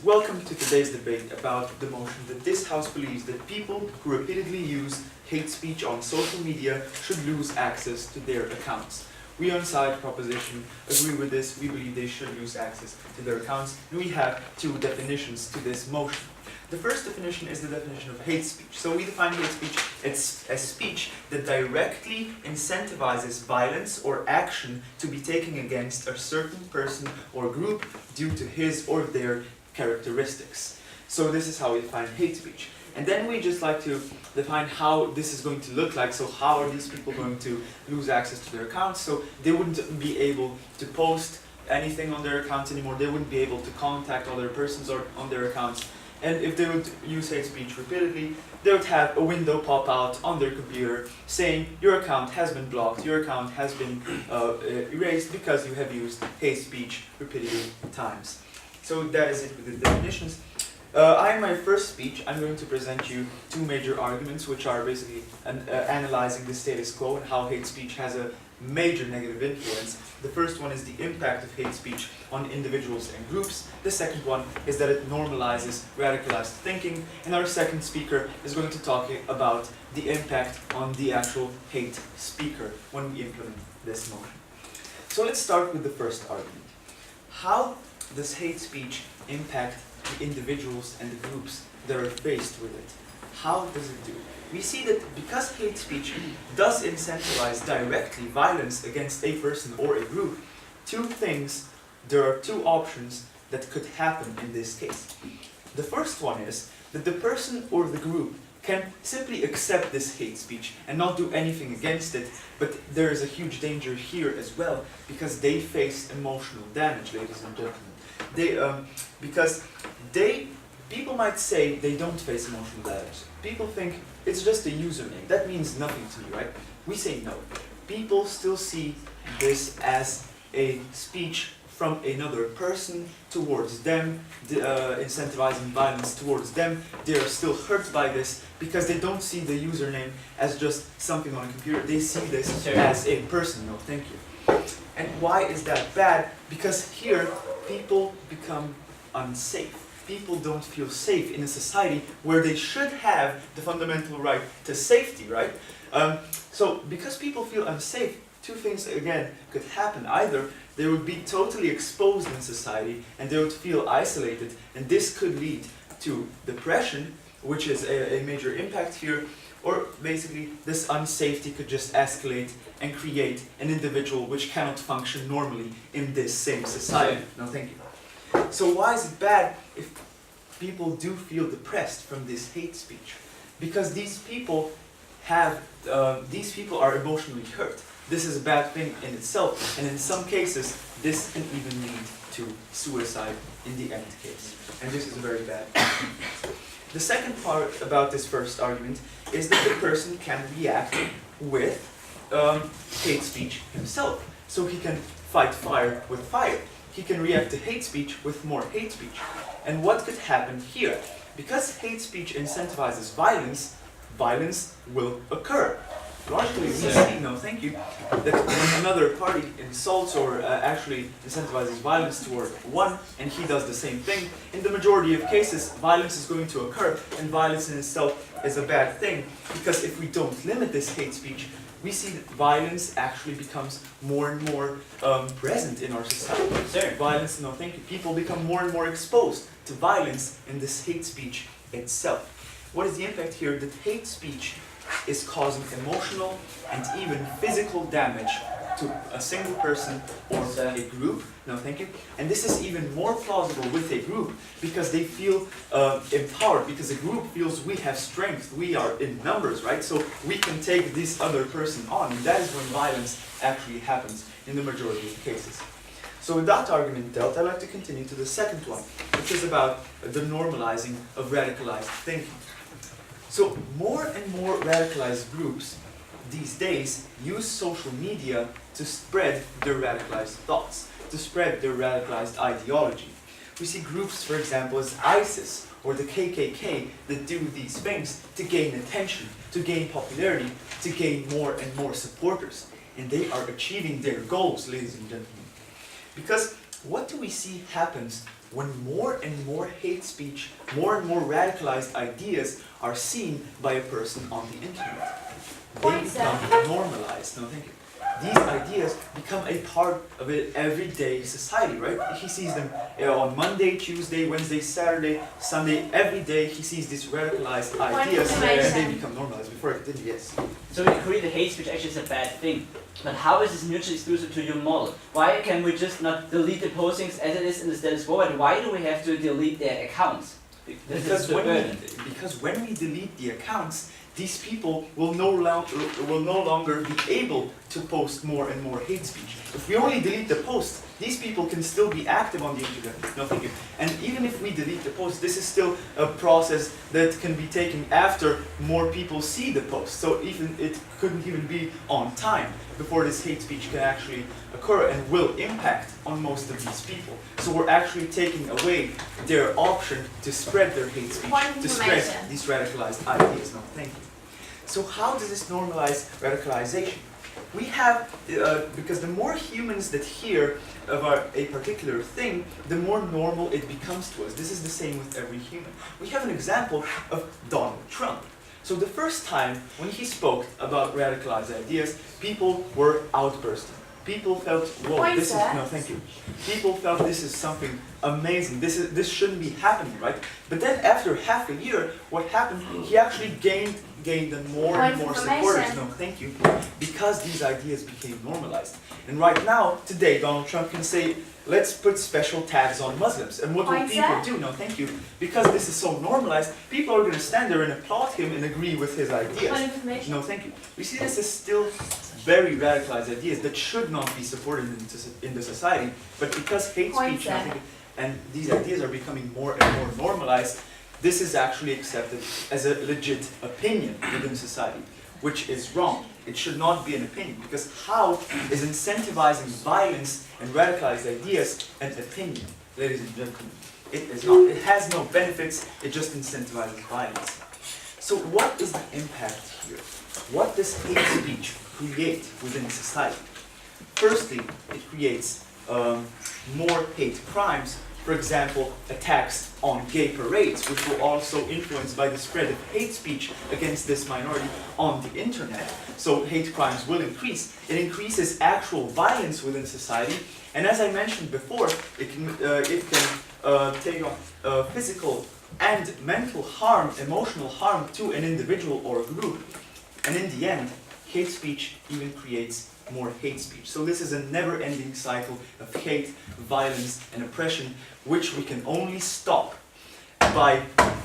Welcome to today's debate about the motion that this House believes that people who repeatedly use hate speech on social media should lose access to their accounts. We on side proposition agree with this. We believe they should lose access to their accounts. And we have two definitions to this motion. The first definition is the definition of hate speech. So we define hate speech as speech that directly incentivizes violence or action to be taken against a certain person or group due to his or their characteristics. So this is how we define hate speech. And then we just like to define how this is going to look like. So how are these people going to lose access to their accounts? So they wouldn't be able to post anything on their accounts anymore. They wouldn't be able to contact other persons on their accounts. And if they would use hate speech repeatedly, they would have a window pop out on their computer saying your account has been blocked, your account has been erased because you have used hate speech repeated times. So that is it with the definitions. In my first speech, I'm going to present you two major arguments, which are basically analyzing the status quo and how hate speech has a major negative influence. The first one is the impact of hate speech on individuals and groups. The second one is that it normalizes radicalized thinking. And our second speaker is going to talk about the impact on the actual hate speaker when we implement this motion. So let's start with the first argument. How does hate speech impact the individuals and the groups that are faced with it? How does it do it? We see that because hate speech does incentivize directly violence against a person or a group, there are two options that could happen in this case. The first one is that the person or the group can simply accept this hate speech and not do anything against it, but there is a huge danger here as well because they face emotional damage, ladies and gentlemen. People might say they don't face emotional damage. People think it's just a username. That means nothing to me, right? We say no. People still see this as a speech from another person towards them, incentivizing violence towards them. They are still hurt by this because they don't see the username as just something on a computer. They see this as a person. No, thank you. And why is that bad? Because here, people become unsafe. People don't feel safe in a society where they should have the fundamental right to safety, right? So because people feel unsafe, two things again could happen. Either they would be totally exposed in society and they would feel isolated, and this could lead to depression, which is a major impact here, or basically this unsafety could just escalate and create an individual which cannot function normally in this same society. No, thank you. So why is it bad if people do feel depressed from this hate speech? Because these people are emotionally hurt. This is a bad thing in itself, and in some cases, this can even lead to suicide in the end case. And this is very bad. The second part about this first argument is that the person can react with hate speech himself. So he can fight fire with fire. He can react to hate speech with more hate speech. And what could happen here? Because hate speech incentivizes violence, violence will occur. Logically, we see, no thank you, that when another party insults or actually incentivizes violence toward one, and he does the same thing, in the majority of cases, violence is going to occur, and violence in itself is a bad thing, because if we don't limit this hate speech, we see that violence actually becomes more and more present in our society. Violence, no thank you, people become more and more exposed to violence in this hate speech itself. What is the impact here? That hate speech is causing emotional and even physical damage to a single person or a group. No, thank you. And this is even more plausible with a group because they feel empowered, because a group feels we have strength, we are in numbers, right? So we can take this other person on. And that is when violence actually happens in the majority of cases. So with that argument dealt, I'd like to continue to the second one, which is about the normalizing of radicalized thinking. So more and more radicalized groups these days use social media to spread their radicalized thoughts, to spread their radicalized ideology. We see groups, for example, as ISIS or the KKK that do these things to gain attention, to gain popularity, to gain more and more supporters. And they are achieving their goals, ladies and gentlemen. Because what do we see happens when more and more hate speech, more and more radicalized ideas are seen by a person on the internet. They become normalized. No, thank you. These ideas become a part of an everyday society, right? He sees them on Monday, Tuesday, Wednesday, Saturday, Sunday, every day he sees these radicalized ideas and they become normalized. Before I continue, yes. So we agree that hate speech actually is a bad thing. But how is this mutually exclusive to your model? Why can we just not delete the postings as it is in the status quo? And why do we have to delete their accounts? Because when we delete the accounts, these people will no longer be able to post more and more hate speech. If we only delete the posts, these people can still be active on the internet. No, thank you. And even if we delete the post, this is still a process that can be taken after more people see the post. So even it couldn't even be on time before this hate speech can actually occur and will impact on most of these people. So we're actually taking away their option to spread their hate speech, to spread these radicalized ideas. No, thank you. So how does this normalize radicalization? We have, because the more humans that hear about a particular thing, the more normal it becomes to us. This is the same with every human. We have an example of Donald Trump. So the first time when he spoke about radicalized ideas, people were outbursting. People felt, whoa, this is, no, thank you. People felt this is something amazing. This shouldn't be happening, right? But then after half a year, what happened? He actually gained more and more supporters. No, thank you. Because these ideas became normalized. And right now, today, Donald Trump can say, let's put special tags on Muslims. And what will people do? No, thank you. Because this is so normalized, people are going to stand there and applaud him and agree with his ideas. No, thank you. We see this as still very radicalized ideas that should not be supported in the society, but because hate speech and these ideas are becoming more and more normalized, this is actually accepted as a legit opinion within society, which is wrong. It should not be an opinion, because how is incentivizing violence and radicalized ideas an opinion, ladies and gentlemen? It is not. It has no benefits, it just incentivizes violence. So what is the impact here? What does hate speech create within society? Firstly, it creates more hate crimes. For example, attacks on gay parades, which were also influenced by the spread of hate speech against this minority on the internet. So hate crimes will increase. It increases actual violence within society. And as I mentioned before, it can take on physical and mental harm, emotional harm to an individual or group. And in the end, hate speech even creates more hate speech. So this is a never-ending cycle of hate, violence, and oppression, which we can only stop by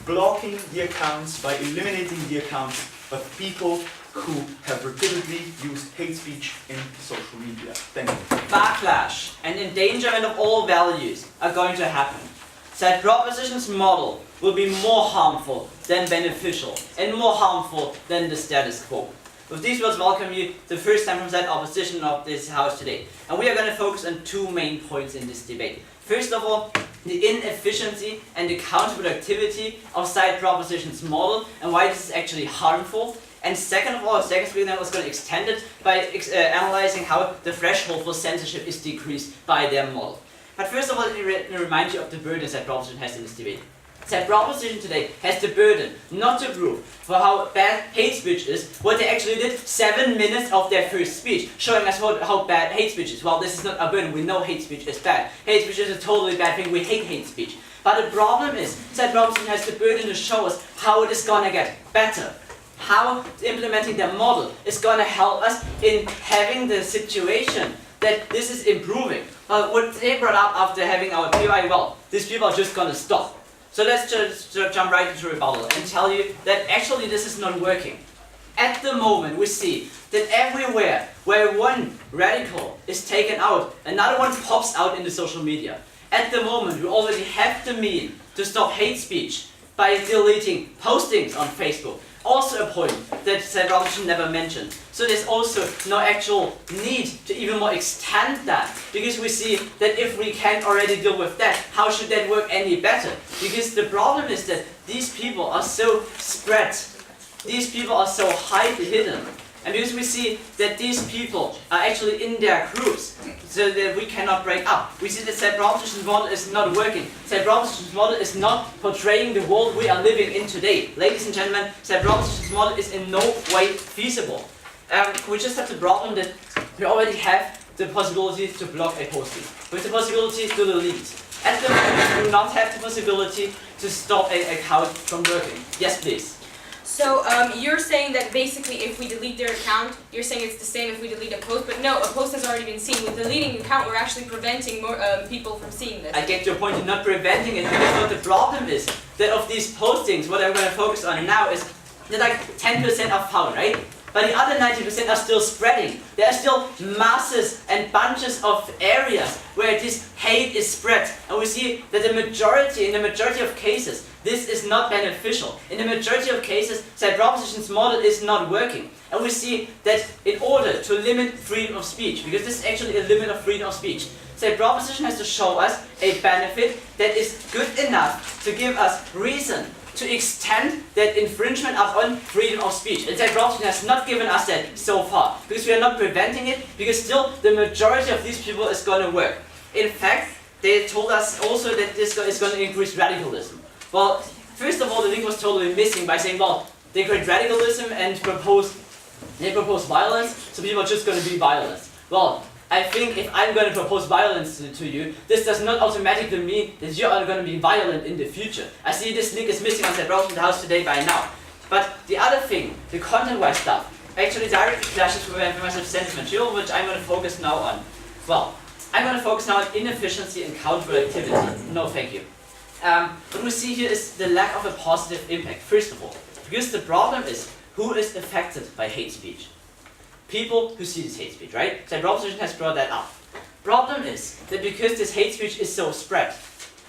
blocking the accounts, by eliminating the accounts of people who have repeatedly used hate speech in social media. Thank you. Backlash and endangerment of all values are going to happen. Said proposition's model will be more harmful than beneficial, and more harmful than the status quo. With these words, welcome you the first time from that opposition of this house today. And we are going to focus on two main points in this debate. First of all, the inefficiency and the counterproductivity of side proposition's model and why this is actually harmful. And second of all, second speaker was going to extend it by analyzing how the threshold for censorship is decreased by their model. But first of all, let me remind you of the burden side proposition has in this debate. Said proposition today has the burden not to prove for how bad hate speech is. What they actually did, 7 minutes of their first speech, showing us how bad hate speech is. Well, this is not a burden. We know hate speech is bad. Hate speech is a totally bad thing. We hate hate speech. But the problem is, said proposition has the burden to show us how it is gonna get better. How implementing their model is gonna help us in having the situation that this is improving. What they brought up after having our PI, well, these people are just gonna stop. So let's just jump right into rebuttal and tell you that actually this is not working. At the moment we see that everywhere where one radical is taken out, another one pops out in the social media. At the moment we already have the means to stop hate speech by deleting postings on Facebook. Also a point that said Robinson never mentioned. So there's also no actual need to even more extend that, because we see that if we can't already deal with that, how should that work any better? Because the problem is that these people are so spread, these people are so hidden, And because we see that these people are actually in their groups, so that we cannot break up. We see that the proposition model is not working. The proposition model is not portraying the world we are living in today. Ladies and gentlemen, the proposition model is in no way feasible. We just have the problem that we already have the possibility to block a posting, with the possibility to delete. At the moment, we do not have the possibility to stop an account from working. Yes, please. So you're saying that basically if we delete their account, you're saying it's the same if we delete a post, but no, a post has already been seen. With deleting an account, we're actually preventing more people from seeing this. I get your point in not preventing it, because what the problem is, that of these postings, what I'm going to focus on now is that like 10% are found, right? But the other 90% are still spreading. There are still masses and bunches of areas where this hate is spread. And we see that in the majority of cases, this is not beneficial. In the majority of cases, the proposition's model is not working. And we see that in order to limit freedom of speech, because this is actually a limit of freedom of speech, the proposition has to show us a benefit that is good enough to give us reason to extend that infringement upon freedom of speech. And that proposition has not given us that so far, because we are not preventing it, because still the majority of these people is going to work. In fact, they told us also that this is going to increase radicalism. Well, first of all, the link was totally missing by saying, well, they create radicalism and they propose violence, so people are just going to be violent. Well, I think if I'm going to propose violence to you, this does not automatically mean that you are going to be violent in the future. I see this link is missing on the browser in the house today by now. But the other thing, the content-wise stuff, actually directly clashes with my substantive material, which I'm going to focus now on. Well, I'm going to focus now on inefficiency and counteractivity. No, thank you. What we see here is the lack of a positive impact, first of all. Because the problem is, who is affected by hate speech? People who see this hate speech, right? The proposition has brought that up. Problem is that because this hate speech is so spread,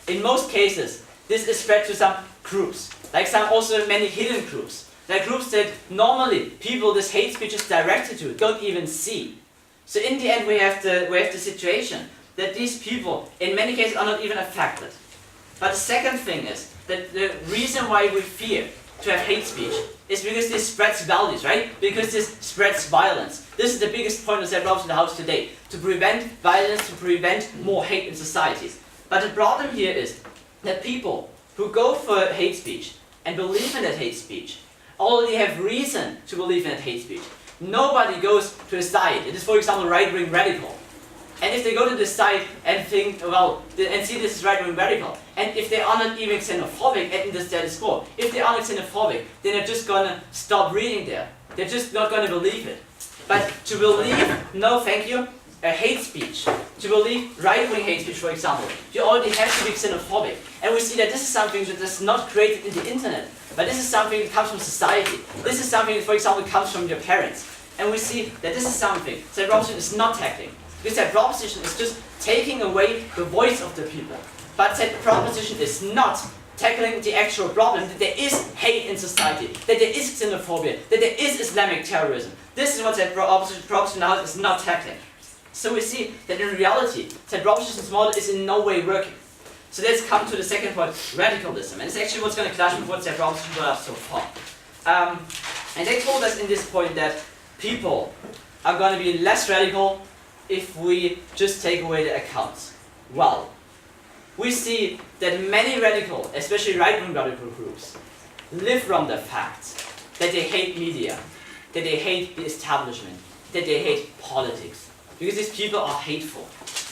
in most cases, this is spread to some groups, like some also many hidden groups. There are groups that normally people this hate speech is directed to don't even see. So in the end, we have the situation that these people, in many cases, are not even affected. But the second thing is that the reason why we fear to have hate speech is because this spreads values, right? Because this spreads violence. This is the biggest point of that problem in the house today, to prevent violence, to prevent more hate in societies. But the problem here is that people who go for hate speech and believe in that hate speech already have reason to believe in that hate speech. Nobody goes to a side. It is, for example, right-wing radical. And if they go to the site and think, well, and see this is right-wing radical, and if they are not even xenophobic and in the status quo, if they are not xenophobic, then they're just gonna stop reading there. They're just not gonna believe it. But to believe, no thank you, a hate speech, to believe right-wing hate speech, for example, you already have to be xenophobic. And we see that this is something that is not created in the internet, but this is something that comes from society. This is something that, for example, comes from your parents. And we see that this is something that proposition is not tackling. Because that proposition is just taking away the voice of the people. But that proposition is not tackling the actual problem, that there is hate in society, that there is xenophobia, that there is Islamic terrorism. This is what that proposition now is not tackling. So we see that in reality, that proposition's model is in no way working. So let's come to the second point, radicalism. And it's actually what's going to clash with what that proposition brought up so far. And they told us in this point that people are going to be less radical if we just take away the accounts. Well, we see that many radical, especially right-wing radical groups, live from the fact that they hate media, that they hate the establishment, that they hate politics. Because these people are hateful.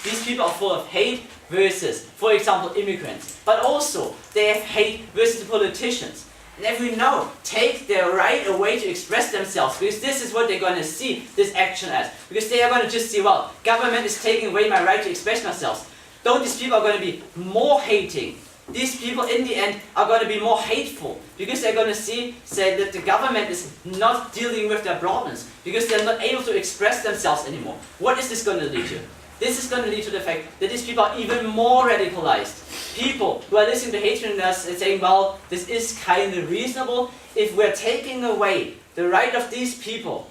These people are full of hate versus, for example, immigrants. But also, they have hate versus the politicians. And if we know, take their right away to express themselves, because this is what they're going to see this action as. Because they are going to just see, well, government is taking away my right to express myself. Though these people are going to be more hating, these people in the end are going to be more hateful. Because they're going to say that the government is not dealing with their problems. Because they're not able to express themselves anymore. What is this going to lead to? This is going to lead to the fact that these people are even more radicalized. People who are listening to hatred in us and saying, well, this is kind of reasonable. If we're taking away the right of these people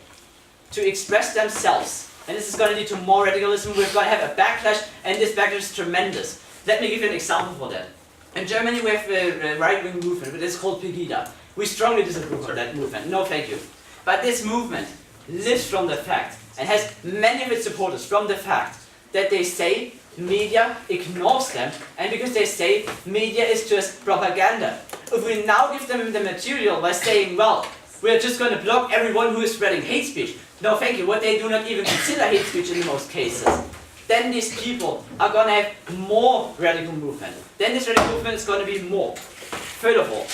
to express themselves, and this is going to lead to more radicalism, we're going to have a backlash, and this backlash is tremendous. Let me give you an example for that. In Germany we have a right-wing movement, but it's called Pegida. We strongly disapprove of that movement. No, thank you. But this movement lives from the fact, and has many of its supporters from the fact, that they say media ignores them, and because they say media is just propaganda. If we now give them the material by saying, well, we're just going to block everyone who is spreading hate speech. No, thank you, what they do not even consider hate speech in most cases. Then these people are going to have more radical movement. Then this radical movement is going to be more. Further of all,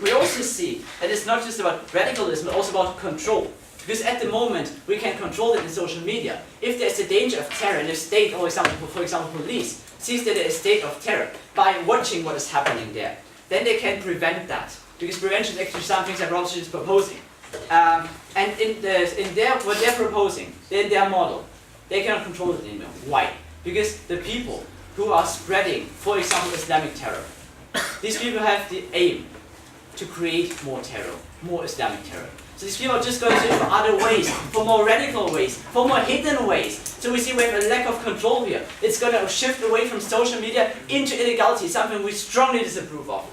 we also see that it's not just about radicalism, but also about control. Because at the moment, we can control it in social media. If there's a danger of terror, and if state, or for example police, sees that there is a state of terror by watching what is happening there, then they can prevent that. Because prevention is actually something that Robson is proposing. And what they're proposing, in their model, they cannot control it anymore. Why? Because the people who are spreading, for example, Islamic terror, these people have the aim to create more terror, more Islamic terror. So these people are just going to look for other ways, for more radical ways, for more hidden ways. So we see we have a lack of control here. It's going to shift away from social media into illegality, something we strongly disapprove of.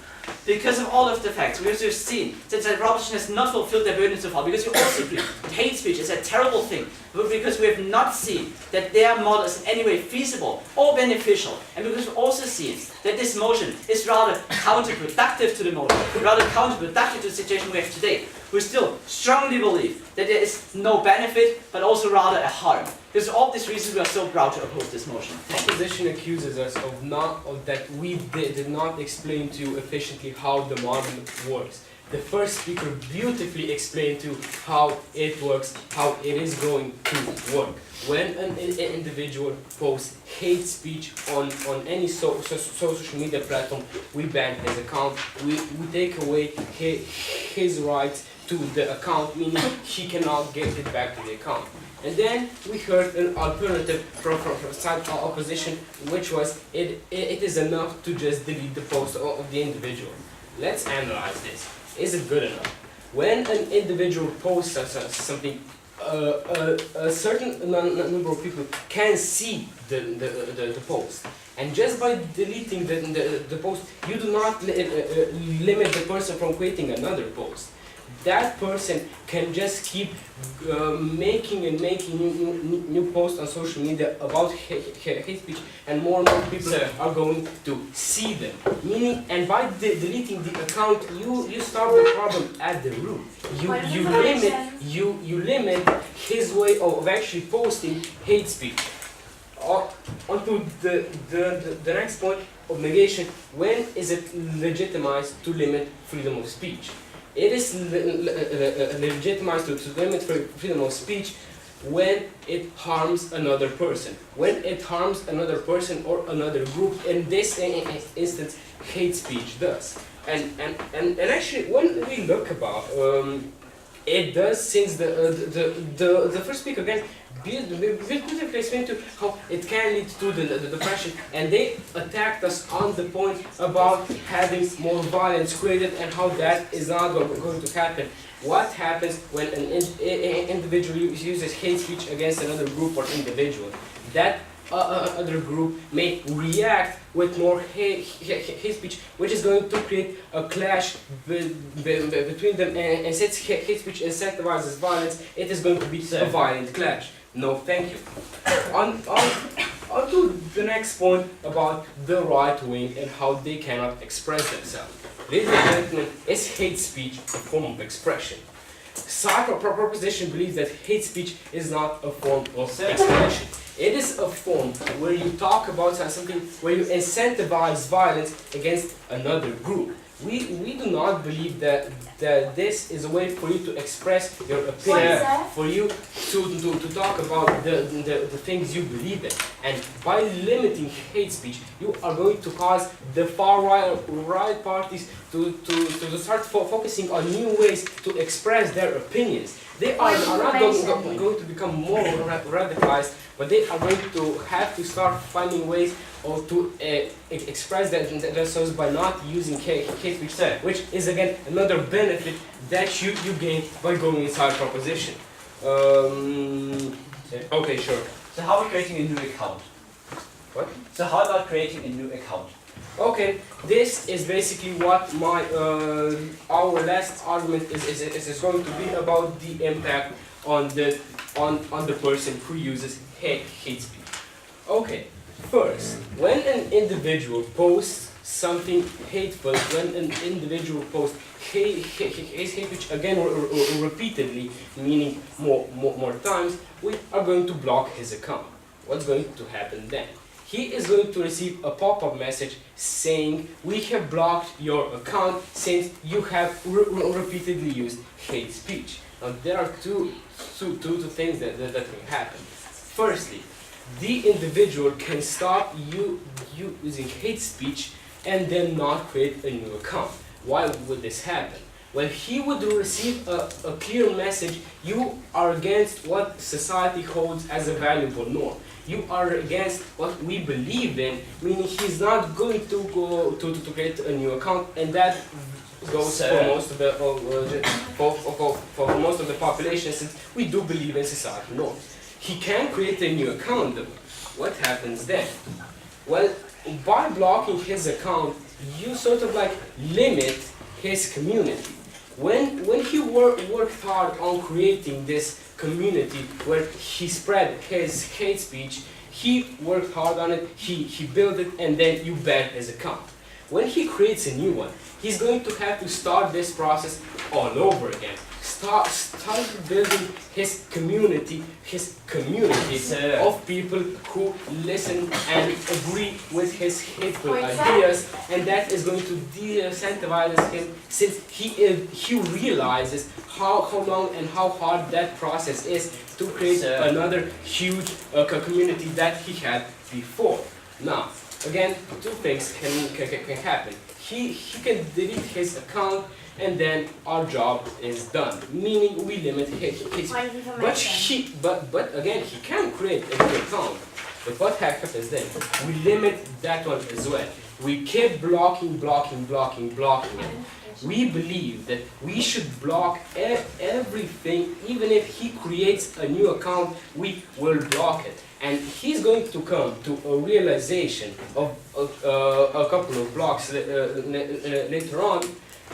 Because of all of the facts, we have just seen that the Proposition has not fulfilled their burden so far, because we also agree that hate speech is a terrible thing, but because we have not seen that their model is in any way feasible or beneficial, and because we also see that this motion is rather counterproductive to the motion, rather counterproductive to the situation we have today, we still strongly believe that there is no benefit, but also rather a harm. Because of all these reasons, we are so proud to oppose this motion. Opposition accuses us of that we did not explain to you efficiently how the model works. The first speaker beautifully explained to how it works, how it is going to work. When an individual posts hate speech on any social media platform, we ban his account, we take away his rights to the account, meaning he cannot get it back to the account. And then we heard an alternative from side opposition, which was it is enough to just delete the post of the individual. Let's analyze this. Is it good enough? When an individual posts something, a certain number of people can see the post. And just by deleting the post, you do not limit the person from creating another post. That person can just keep making new posts on social media about hate speech, and more people are going to see them. Meaning, and by deleting the account, you stop the problem at the root. You limit his way of actually posting hate speech. Onto the next point of negation: when is it legitimized to limit freedom of speech? It is legitimized to limit freedom of speech when it harms another person. When it harms another person or another group, in this instance, hate speech does. And actually, when we look about it does, since the first speaker again beautifully explained to how it can lead to the depression, and they attacked us on the point about having more violence created and how that is not going to happen. What happens when an individual uses hate speech against another group or individual? That other group may react with more hate speech, which is going to create a clash between them, and since hate speech incentivizes violence, it is going to be a violent clash. No, thank you. On to the next point about the right wing and how they cannot express themselves. Ladies and gentlemen, is hate speech a form of expression? Side proposition believes that hate speech is not a form of expression. It is a form where you talk about something, where you incentivize violence against another group. We do not believe that this is a way for you to express your opinion, for you to talk about the things you believe in. And by limiting hate speech, you are going to cause the far right parties to start focusing on new ways to express their opinions. They are not going to become more radicalized, but they are going to have to start finding ways or to express themselves by not using hate speech, which is again another benefit that you gain by going inside proposition. Okay, sure. So how are we creating a new account? What? So how about creating a new account? Okay, this is basically what my our last argument is going to be about the impact on the person who uses hate speech. Okay, first, when an individual posts something hateful, when an individual posts hate speech again or repeatedly, meaning more times, we are going to block his account. What's going to happen then? He is going to receive a pop-up message saying, we have blocked your account since you have repeatedly used hate speech. Now there are two things that can happen. Firstly, the individual can stop using hate speech and then not create a new account. Why would this happen? Well, he would receive a clear message: you are against what society holds as a valuable norm. You are against what we believe in, meaning he's not going to go to create a new account, and that goes for most of the for most of the population, since we do believe in societal norms. He can create a new account though. What happens then? Well, by blocking his account, you sort of like limit his community. When he worked hard on creating this community where he spread his hate speech, he worked hard on it, he built it, and then you ban his account. When he creates a new one, he's going to have to start this process all over again. Start building his community of people who listen and agree with his hateful ideas, and that is going to de-incentivize him, since he realizes how long and how hard that process is to create another huge community that he had before. Now, again, two things can happen. He can delete his account, and then our job is done. Meaning we limit his but again, he can create a new account. But what happens then? We limit that one as well. We keep blocking it. We believe that we should block everything. Even if he creates a new account, we will block it. And he's going to come to a realization of a couple of blocks later on,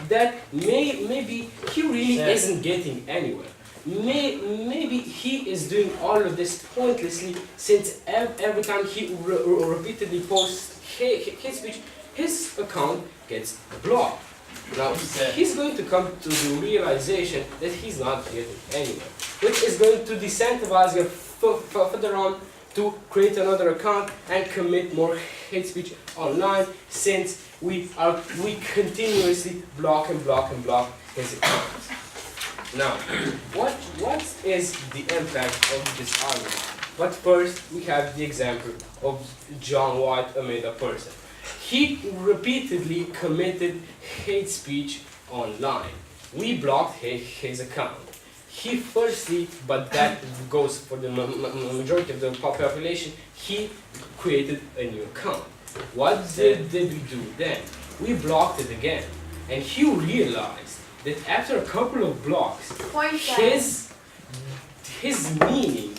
that maybe he really isn't getting anywhere. Maybe he is doing all of this pointlessly, since every time he repeatedly posts hate speech, his account gets blocked. Now, he's going to come to the realization that he's not getting anywhere, which is going to disincentivize him further on to create another account and commit more hate speech online, since we continuously block his accounts. Now, what is the impact of this argument? But first, we have the example of John White, a made-up person. He repeatedly committed hate speech online. We blocked his account. He firstly, but that goes for the majority of the population, he created a new account. What did we do then? We blocked it again. And he realized that after a couple of blocks, his meaning,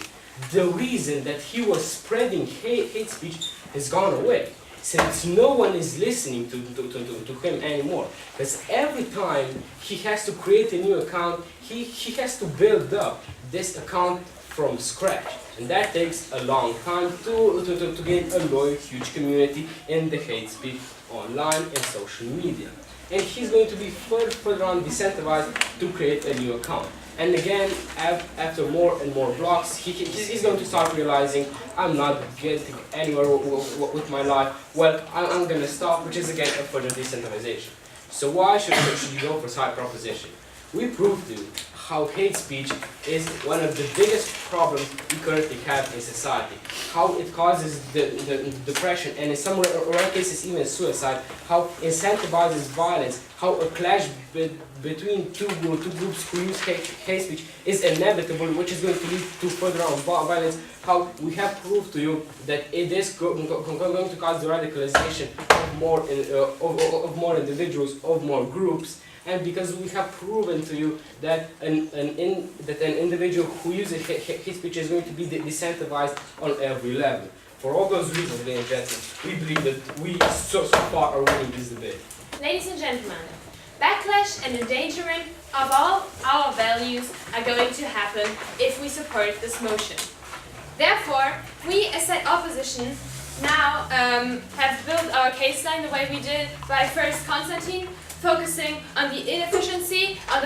the reason that he was spreading hate speech has gone away. Since no one is listening to him anymore. Because every time he has to create a new account, he has to build up this account from scratch. And that takes a long time to gain a loyal, huge community in the hate speech online and social media. And he's going to be further on disincentivized to create a new account. And again, after more and more blocks, he's going to start realizing, I'm not getting anywhere with my life. Well, I'm going to stop, which is again a further decentralization. So why should you go for side proposition? We proved to you how hate speech is one of the biggest problems we currently have in society. How it causes the depression, and in some rare cases even suicide. How it incentivizes violence. How a clash between two groups who use hate speech is inevitable, which is going to lead to further on violence. How we have proved to you that it is going to cause the radicalization of more individuals, of more groups. And because we have proven to you that an individual who uses hate speech is going to be decentralized on every level. For all those reasons, ladies and gentlemen, we believe that we so far are winning this debate. Ladies and gentlemen, backlash clash and endangerment of all our values are going to happen if we support this motion. Therefore, we as side opposition now have built our case line the way we did by first Constantine, focusing on the inefficiency, on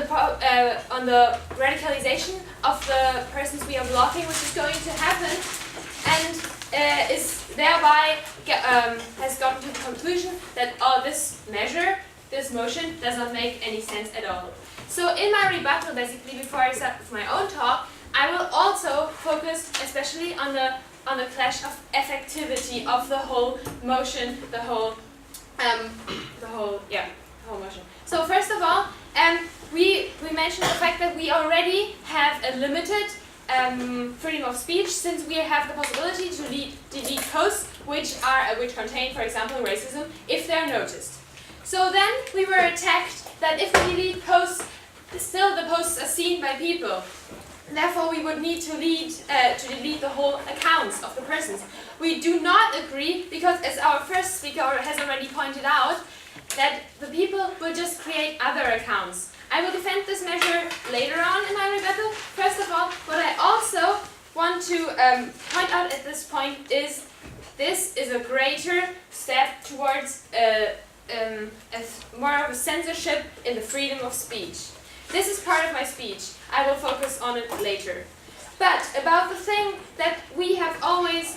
the radicalization of the persons we are blocking, which is going to happen, and is thereby has gotten to the conclusion that this measure, this motion, does not make any sense at all. So in my rebuttal, basically, before I start with my own talk, I will also focus especially on the clash of effectivity of the whole motion, the whole motion. So first of all, we mentioned the fact that we already have a limited freedom of speech, since we have the possibility to delete posts which contain, for example, racism, if they're noticed. So then we were attacked that if we delete posts, still the posts are seen by people. Therefore, we would need to delete the whole accounts of the persons. We do not agree, because as our first speaker has already pointed out, that the people will just create other accounts. I will defend this measure later on in my rebuttal. First of all, what I also want to point out at this point is this is a greater step towards more of a censorship in the freedom of speech. This is part of my speech. I will focus on it later. But about the thing that we always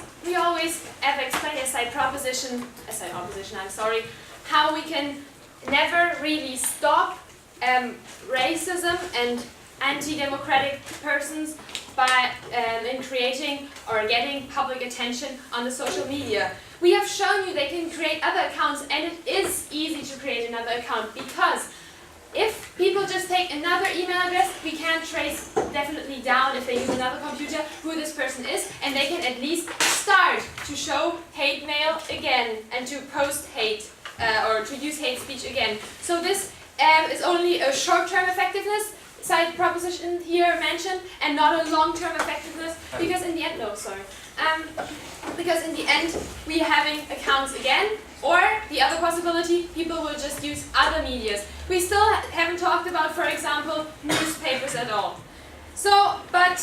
have explained as side opposition, how we can never really stop racism and anti-democratic persons by in creating or getting public attention on the social media. We have shown you they can create other accounts, and it is easy to create another account, because if people just take another email address, we can trace definitely down, if they use another computer, who this person is, and they can at least start to show hate mail again and to post hate or to use hate speech again. So this is only a short-term effectiveness, side proposition here mentioned, and not a long-term effectiveness, because in the end, because in the end we are having accounts again, or the other possibility, people will just use other medias. We still haven't talked about, for example, newspapers at all. So, but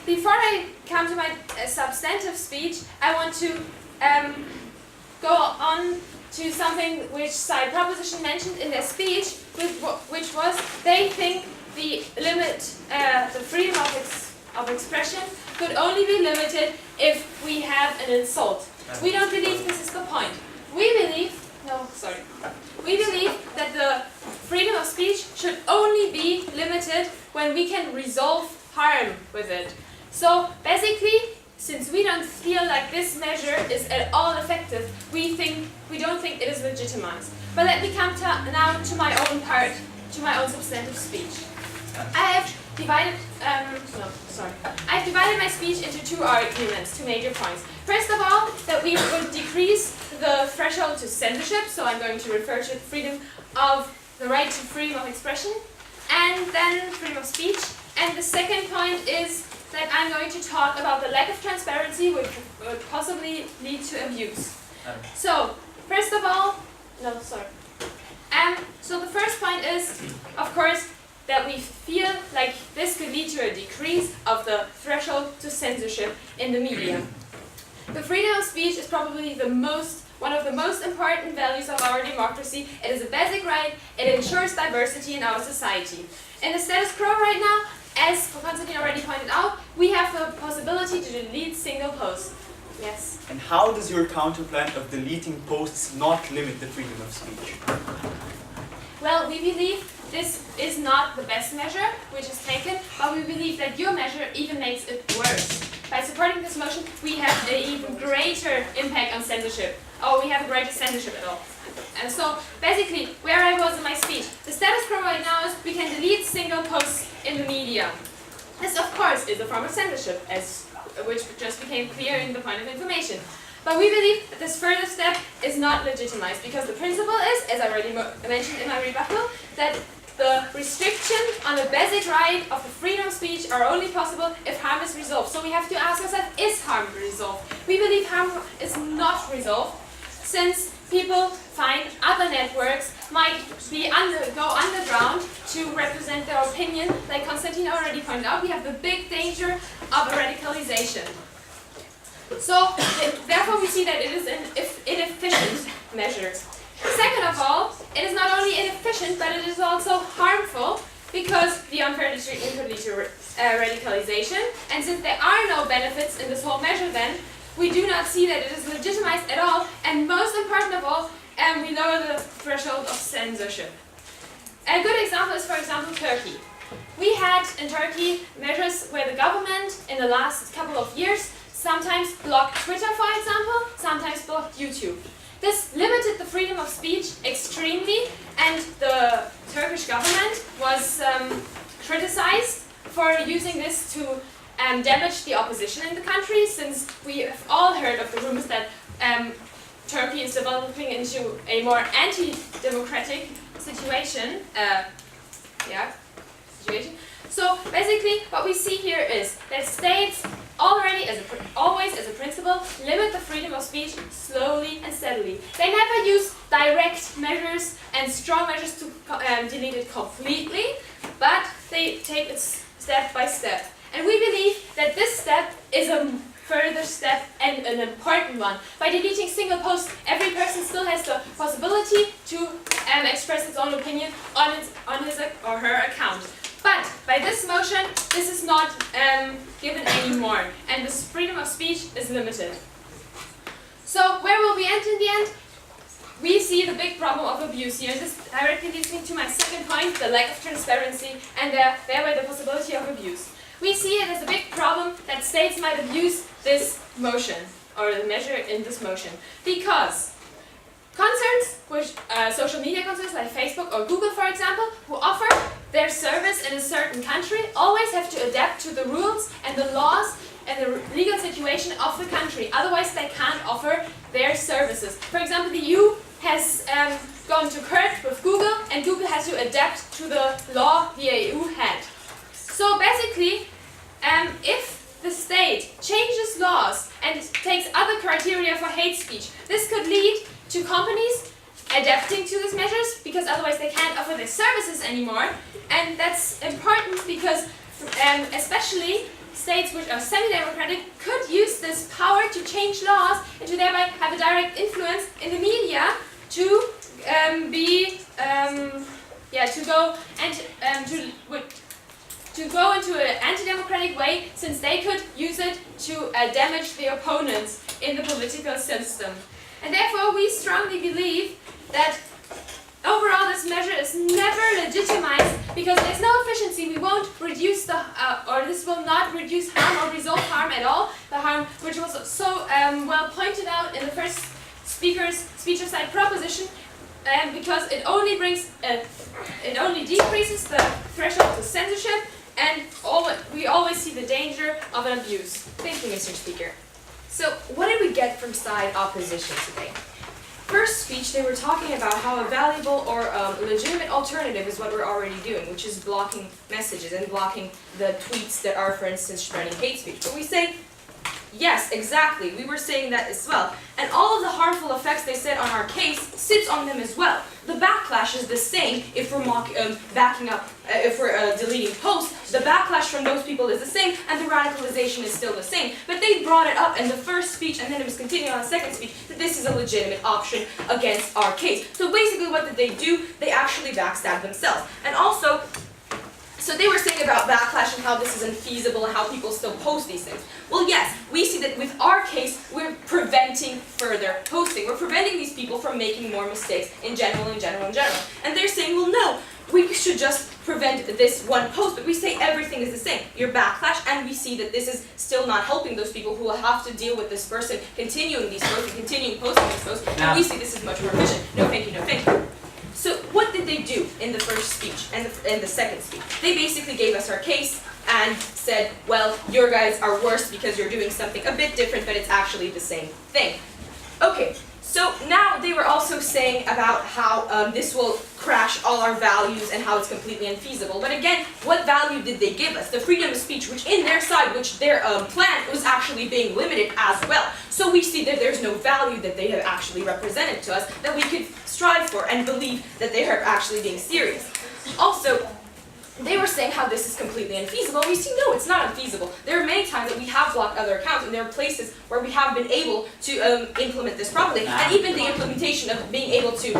before I come to my substantive speech, I want to go on to something which side proposition mentioned in their speech, which was they think the freedom of expression could only be limited if we have an insult. We don't believe this is the point. We believe that the freedom of speech should only be limited when we can resolve harm with it. So basically, since we don't feel like this measure is at all effective, we don't think it is legitimized. But let me come now to my own part, to my own substantive speech. I've divided my speech into two arguments, two major points. First of all, that we would decrease the threshold to censorship, so I'm going to refer to the right to freedom of expression, and then freedom of speech. And the second point is that I'm going to talk about the lack of transparency, which would possibly lead to abuse. So, first of all, so the first point is, of course, that we feel like this could lead to a decrease of the threshold to censorship in the media. The freedom of speech is probably one of the most important values of our democracy. It is a basic right. It ensures diversity in our society. In the status quo right now, as Constantine already pointed out, we have the possibility to delete single posts. Yes? And how does your counterplan of deleting posts not limit the freedom of speech? Well, we believe this is not the best measure which is taken, but we believe that your measure even makes it worse. By supporting this motion, we have an even greater impact on censorship. We have a greater censorship at all. And so, basically, where I was in my speech, the status quo right now is we can delete single posts in the media. This, of course, is a form of censorship, which just became clear in the point of information. But we believe that this further step is not legitimized, because the principle is, as I already mentioned in my rebuttal, that the restriction on the basic right of the freedom of speech are only possible if harm is resolved. So we have to ask ourselves, is harm resolved? We believe harm is not resolved, since people find other networks might go underground to represent their opinion. Like Konstantin already pointed out, we have the big danger of a radicalization. So, therefore we see that it is an inefficient measure. Second of all, it is not only inefficient, but it is also harmful, because the unfair treatment could lead to radicalization. And since there are no benefits in this whole measure then, we do not see that it is legitimized at all, and most important of all, we lower the threshold of censorship. A good example is, for example, Turkey. We had in Turkey measures where the government in the last couple of years sometimes blocked Twitter, for example, sometimes blocked YouTube. This limited the freedom of speech extremely, and the Turkish government was criticized for using this to damage the opposition in the country, since we have all heard of the rumors that Turkey is developing into a more anti-democratic situation. So basically, what we see here is that states already, always as a principle, limit the freedom of speech slowly and steadily. They never use direct measures and strong measures to delete it completely, but they take it step by step. And we believe that this step is a further step and an important one. By deleting single posts, every person still has the possibility to express its own opinion on his or her account. But by this motion, this is not given anymore, and this freedom of speech is limited. So where will we end in the end? We see the big problem of abuse here. This directly leads me to my second point, the lack of transparency and thereby the possibility of abuse. We see it as a big problem that states might abuse this motion, or the measure in this motion, because concerns, which social media concerns like Facebook or Google, for example, who offer their service in a certain country, always have to adapt to the rules and the laws and the legal situation of the country. Otherwise, they can't offer their services. For example, the EU has gone to court with Google, and Google has to adapt to the law the EU had. So basically, if the state changes laws and takes other criteria for hate speech, this could lead to companies adapting to these measures, because otherwise they can't offer their services anymore. And that's important because especially states which are semi-democratic could use this power to change laws and to thereby have a direct influence in the media to go into an anti-democratic way, since they could use it to damage the opponents in the political system. And therefore we strongly believe that overall this measure is never legitimized, because there's no efficiency. We won't reduce the, or this will not reduce harm or resolve harm at all. The harm, which was so well pointed out in the first speaker's speech aside proposition, because it only decreases the threshold to censorship, and we always see the danger of an abuse. Thank you, Mr. Speaker. So, what did we get from side opposition today? First speech, they were talking about how a valuable or legitimate alternative is what we're already doing, which is blocking messages and blocking the tweets that are, for instance, spreading hate speech. But we say, yes, exactly, we were saying that as well. And all of the harmful effects they said on our case sits on them as well. The backlash is the same if we're deleting posts. The backlash from those people is the same, and the radicalization is still the same. But they brought it up in the first speech, and then it was continued on the second speech, that this is a legitimate option against our case. So basically what did they do? They actually backstabbed themselves. And also, so they were saying about backlash and how this is unfeasible and how people still post these things. Well, yes, we see that with our case, we're preventing further posting. We're preventing these people from making more mistakes in general. And they're saying, well, no, we should just prevent this one post. But we say everything is the same. Your backlash, and we see that this is still not helping those people who will have to deal with this person continuing these posts and continuing posting these posts. And we see this is much more efficient. No, thank you, no, thank you. So what did they do in the first speech and the second speech? They basically gave us our case and said, well, your guys are worse because you're doing something a bit different, but it's actually the same thing. Okay, so now they were also saying about how this will crash all our values and how it's completely unfeasible. But again, what value did they give us? The freedom of speech, which in their side, which their plan was actually being limited as well. So we see that there's no value that they have actually represented to us that we could strive for and believe that they are actually being serious. Also, they were saying how this is completely unfeasible. We see, no, it's not unfeasible. There are many times that we have blocked other accounts, and there are places where we have been able to implement this properly. And even the implementation of being able to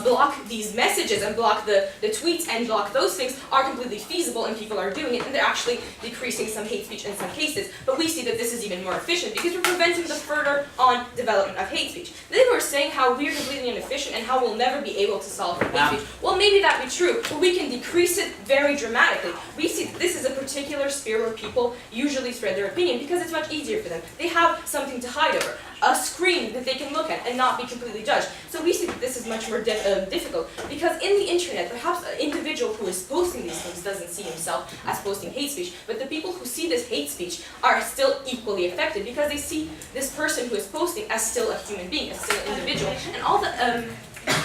block these messages and block the tweets and block those things are completely feasible, and people are doing it, and they're actually decreasing some hate speech in some cases. But we see that this is even more efficient because we're preventing the further on development of hate speech. They were saying how we're completely inefficient and how we'll never be able to solve hate speech. Well, maybe that be true, but we can decrease it very dramatically. We see that this is a particular sphere where people usually spread their opinion because it's much easier for them. They have something to hide over, a screen that they can look at and not be completely judged. So we see that this is much more difficult because in the internet, perhaps an individual who is posting these things doesn't see himself as posting hate speech, but the people who see this hate speech are still equally affected because they see this person who is posting as still a human being, as still an individual. And all the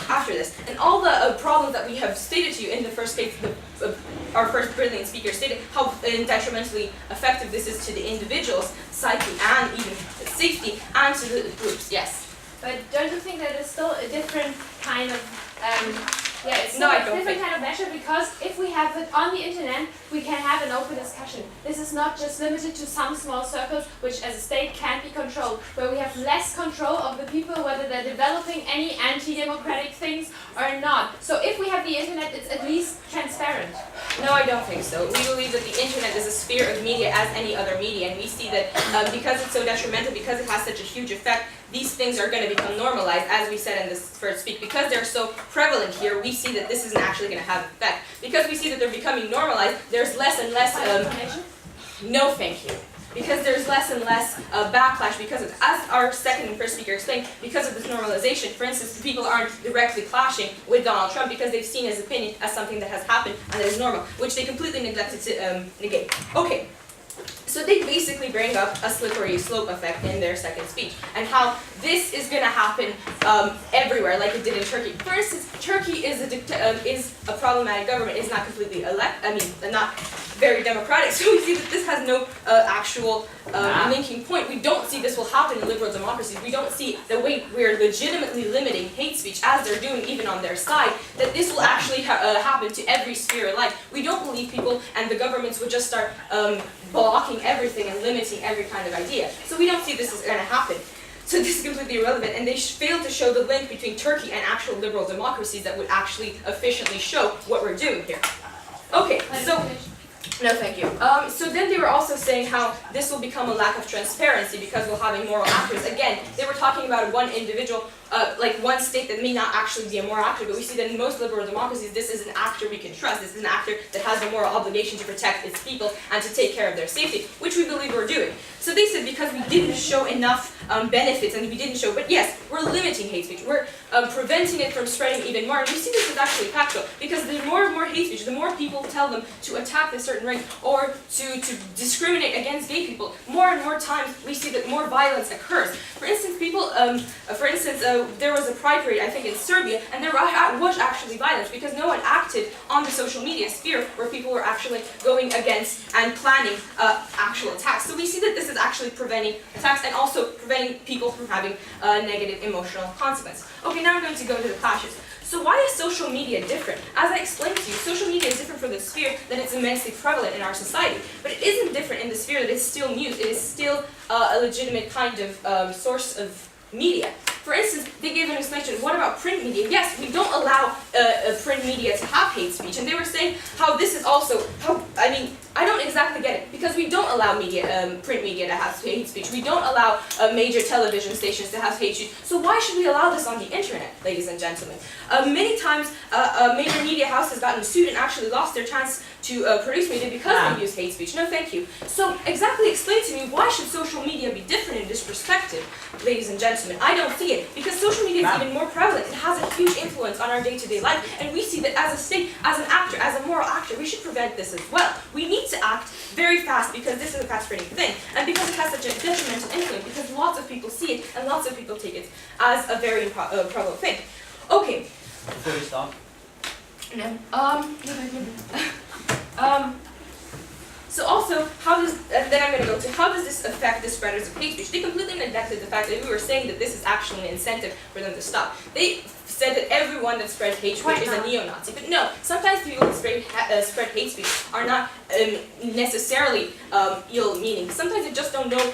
after this, and all the problems that we have stated to you in the first case, our first brilliant speaker stated how detrimentally effective this is to the individual's psyche and even safety and to the groups. Yes. But don't you think that it's still a different kind of it's No, still I a don't different think- kind of measure, because if we have it on the internet, we can have an open discussion. This is not just limited to some small circles, which as a state can't be controlled, where we have less control of the people, whether they're developing any anti-democratic things or not. So if we have the internet, it's at least transparent. No, I don't think so. We believe that the internet is a sphere of media as any other media, and we see that because it's so detrimental, because it has such a huge effect, these things are going to become normalized, as we said in this first speak. Because they're so prevalent here, we see that this isn't actually going to have an effect. Because we see that they're becoming normalized, there's less and less... no, thank you. Because there's less and less backlash because of, as our second and first speaker explained, because of this normalization. For instance, people aren't directly clashing with Donald Trump because they've seen his opinion as something that has happened and that is normal, which they completely neglected to negate. Okay. So they basically bring up a slippery slope effect in their second speech, and how this is going to happen everywhere, like it did in Turkey. For instance, Turkey is a problematic government. It's not completely not very democratic. So we see that this has no actual linking point. We don't see this will happen in liberal democracies. We don't see the way we're legitimately limiting hate speech, as they're doing even on their side, that this will actually happen to every sphere of life. We don't believe people and the governments would just start blocking everything and limiting every kind of idea. So we don't see this is going to happen. So this is completely irrelevant, and they fail to show the link between Turkey and actual liberal democracies that would actually efficiently show what we're doing here. Okay, so... No, thank you. So then they were also saying how this will become a lack of transparency because we'll have immoral actors. Again, they were talking about one individual, like one state that may not actually be a moral actor, but we see that in most liberal democracies, this is an actor we can trust. This is an actor that has the moral obligation to protect its people and to take care of their safety, which we believe we're doing. So they said because we didn't show enough benefits, and we didn't show, but yes, we're limiting hate speech. We're preventing it from spreading even more. And we see this is actually factual, because the more and more hate speech, the more people tell them to attack a certain race or to discriminate against gay people, more and more times we see that more violence occurs. For instance, there was a pride parade, I think in Serbia, and there was actually violence because no one acted on the social media sphere where people were actually going against and planning actual attacks. So we see that this is actually preventing attacks and also preventing people from having negative emotional consequences. Okay, now I'm going to go to the clashes. So why is social media different? As I explained to you, social media is different from the sphere that it's immensely prevalent in our society. But it isn't different in the sphere that it's still news. It is still a legitimate kind of source of media. For instance, they gave an explanation, what about print media? Yes, we don't allow print media to have hate speech. And they were saying how this is also, I don't exactly get it, because we don't allow print media to have hate speech. We don't allow major television stations to have hate speech. So why should we allow this on the internet, ladies and gentlemen? Many times, a major media house has gotten sued and actually lost their chance to produce media because they use hate speech. No, thank you. So exactly explain to me, why should social media be different in this perspective, ladies and gentlemen? I don't see it, because social media is even more prevalent. It has a huge influence on our day-to-day life, and we see that as a state, as an actor, as a moral actor, we should prevent this as well. We need to act very fast because this is a fast-spreading thing, and because it has such a detrimental influence, because lots of people see it and lots of people take it as a very prevalent thing. Okay. Before we stop. No. So also, then I'm going to go to how does this affect the spreaders of hate speech? They completely neglected the fact that we were saying that this is actually an incentive for them to stop. They said that everyone that spreads hate speech is a neo-Nazi. But no, sometimes people who spread hate speech are not necessarily ill-meaning. Sometimes they just don't know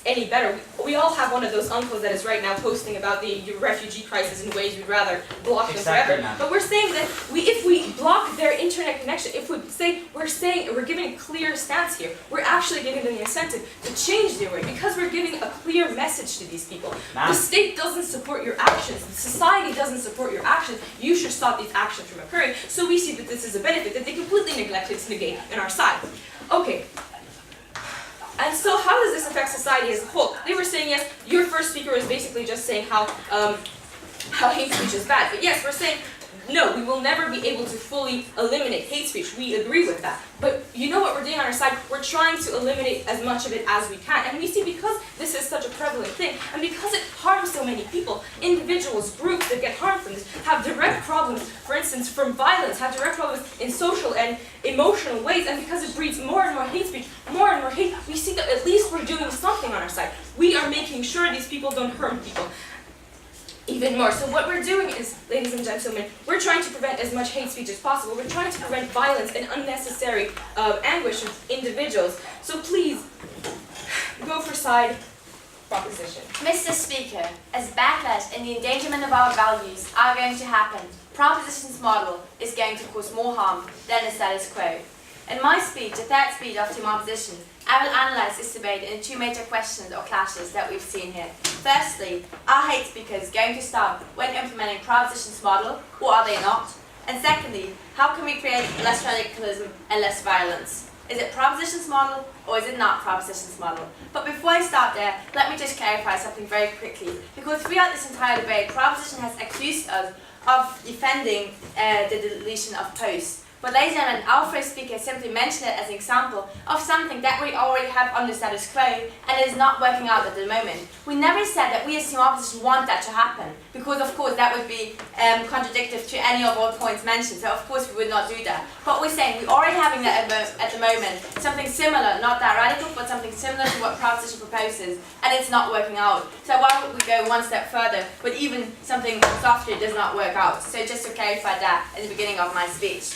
any better. We all have one of those uncles that is right now posting about the refugee crisis in ways we'd rather block them forever. But we're saying that if we block their internet connection, if we say we're giving a clear stance here, we're actually giving them the incentive to change their way because we're giving a clear message to these people. The state doesn't support your actions. The society doesn't support your actions. You should stop these actions from occurring. So we see that this is a benefit that they completely neglected to negate on our side. Okay. And so how does this affect society as a whole? They were saying, yes, your first speaker was basically just saying how hate speech is bad. But yes, we're saying, no, we will never be able to fully eliminate hate speech. We agree with that. But you know what we're doing on our side? We're trying to eliminate as much of it as we can. And we see because this is such a prevalent thing, and because it harms so many people, individuals, groups that get harmed from this have direct problems, for instance, from violence, have direct problems in social and emotional ways, and because it breeds more and more hate speech, more and more hate, we see that at least we're doing something on our side. We are making sure these people don't harm people even more. So what we're doing is, ladies and gentlemen, we're trying to prevent as much hate speech as possible. We're trying to prevent violence and unnecessary anguish of individuals. So please, go for side proposition. Mr. Speaker, as backlash and the endangerment of our values are going to happen, Proposition's model is going to cause more harm than the status quo. In my speech, the third speech of Team Opposition, I will analyse this debate in two major questions or clashes that we've seen here. Firstly, are hate speakers going to stop when implementing Proposition's model, or are they not? And secondly, how can we create less radicalism and less violence? Is it Proposition's model, or is it not Proposition's model? But before I start there, let me just clarify something very quickly. Because throughout this entire debate, Proposition has accused us of defending the deletion of posts. But ladies and gentlemen, our first speaker simply mentioned it as an example of something that we already have on the status quo and it is not working out at the moment. We never said that we as Team Opposition want that to happen, because of course that would be contradictory to any of our points mentioned, so of course we would not do that. But we're saying we're already having that at the moment, something similar, not that radical, but something similar to what Proposition proposes, and it's not working out. So why would we go one step further, but even something softer does not work out? So just to clarify that at the beginning of my speech.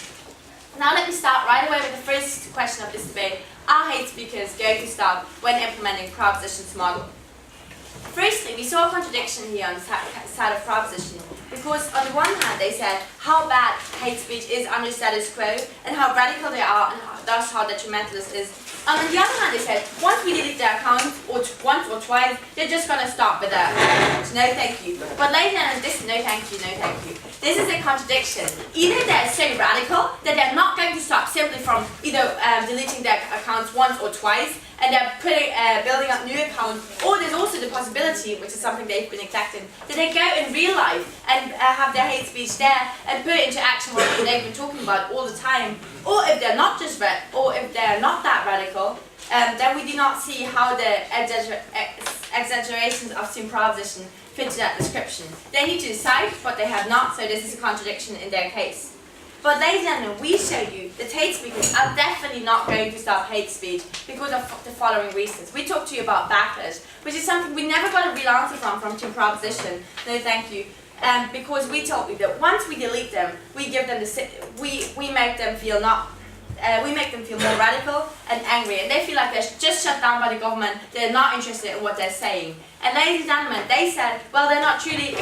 Now let me start right away with the first question of this debate. Are hate speakers going to stop when implementing Proposition's model? Firstly, we saw a contradiction here on the side of Proposition, because on the one hand they said how bad hate speech is under status quo and how radical they are and thus how detrimental this is. And on the other hand they said once we delete their account once or twice, they're just going to stop with that. No thank you. But ladies and gentlemen, this no thank you, no thank you. This is a contradiction. Either they're so radical that they're not going to stop simply from either deleting their accounts once or twice, and they're building up new accounts, or there's also the possibility, which is something they've been neglecting, that they go in real life and have their hate speech there and put it into action what they've been talking about all the time. Or if they're not just or if they're not that radical, then we do not see how the exaggerations of Team Proposition fit to that description. They need to decide, but they have not, so this is a contradiction in their case. But ladies and gentlemen, we show you that hate speakers are definitely not going to stop hate speech because of the following reasons. We talked to you about backlash, which is something we never got a real answer from Team Proposition. No thank you. Because we told you that once we delete them, we give them we make them feel more radical and angry, and they feel like they're just shut down by the government. They're not interested in what they're saying. And ladies and gentlemen, they said, well, they're not truly.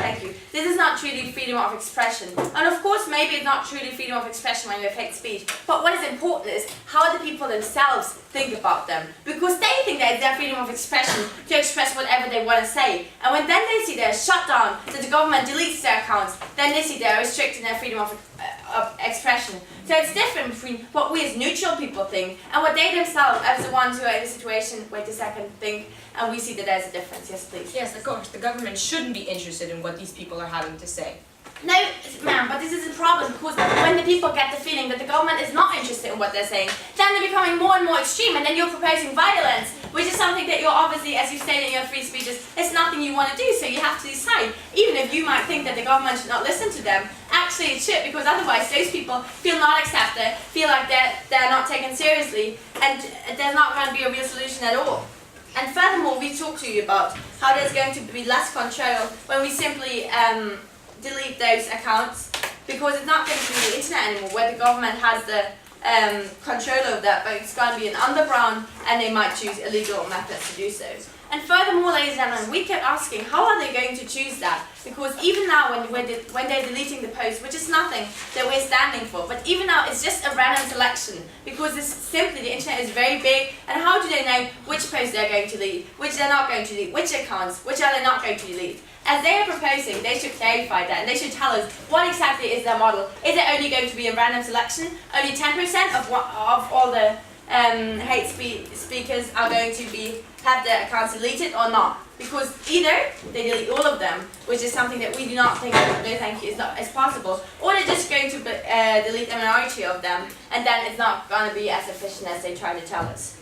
Thank you. This is not truly freedom of expression. And of course, maybe it's not truly freedom of expression when you have hate speech. But what is important is how the people themselves think about them, because they think that it's their freedom of expression to express whatever they want to say. And when then they see they're shut down, that the government deletes their accounts, then they see they're restricting their freedom of expression. So it's different between what we as neutral people think and what they themselves, as the ones who are in the situation, wait a second, think, and we see that there's a difference. Yes, please. Yes, of course. The government shouldn't be interested in what these people are having to say. No, ma'am, but this is a problem, because when the people get the feeling that the government is not interested in what they're saying, then they're becoming more and more extreme, and then you're proposing violence, which is something that you're obviously, as you stated in your free speeches, it's nothing you want to do, so you have to decide. Even if you might think that the government should not listen to them, actually it should, because otherwise those people feel not accepted, feel like they're not taken seriously, and there's not going to be a real solution at all. And furthermore, we talked to you about how there's going to be less control when we simply delete those accounts because it's not going to be the internet anymore where the government has the control of that, but it's going to be an underground and they might choose illegal methods to do so. And furthermore, ladies and gentlemen, we kept asking, how are they going to choose that? Because even now, when they're deleting the post, which is nothing that we're standing for, but even now, it's just a random selection, because it's simply, the internet is very big, and how do they know which posts they're going to delete, which they're not going to delete, which accounts, which are they not going to delete? As they are proposing, they should clarify that, and they should tell us what exactly is their model. Is it only going to be a random selection? Only 10% of all the hate speakers are going to have their accounts deleted or not? Because either they delete all of them, which is something that we do not think, no thank you, is possible, or they're just going to delete a minority of them, and then it's not going to be as efficient as they try to tell us.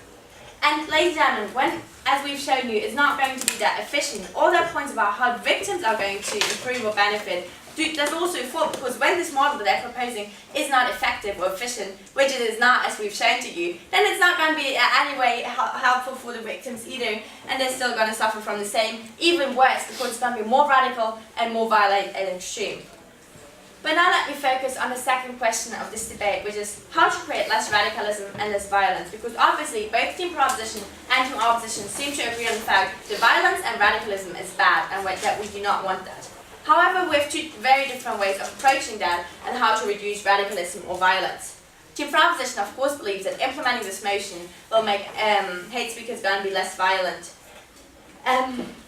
And ladies and gentlemen, as we've shown you, it's not going to be that efficient. All their points about how victims are going to improve or benefit, that's also a fault, because when this model that they're proposing is not effective or efficient, which it is not, as we've shown to you, then it's not going to be in any way helpful for the victims either, and they're still going to suffer from the same, even worse, because it's going to be more radical and more violent and extreme. But now let me focus on the second question of this debate, which is how to create less radicalism and less violence, because obviously both Team Proposition and Team Opposition seem to agree on the fact that violence and radicalism is bad and that we do not want that. However, we have two very different ways of approaching that and how to reduce radicalism or violence. Team Proposition, of course, believes that implementing this motion will make hate speakers going to be less violent.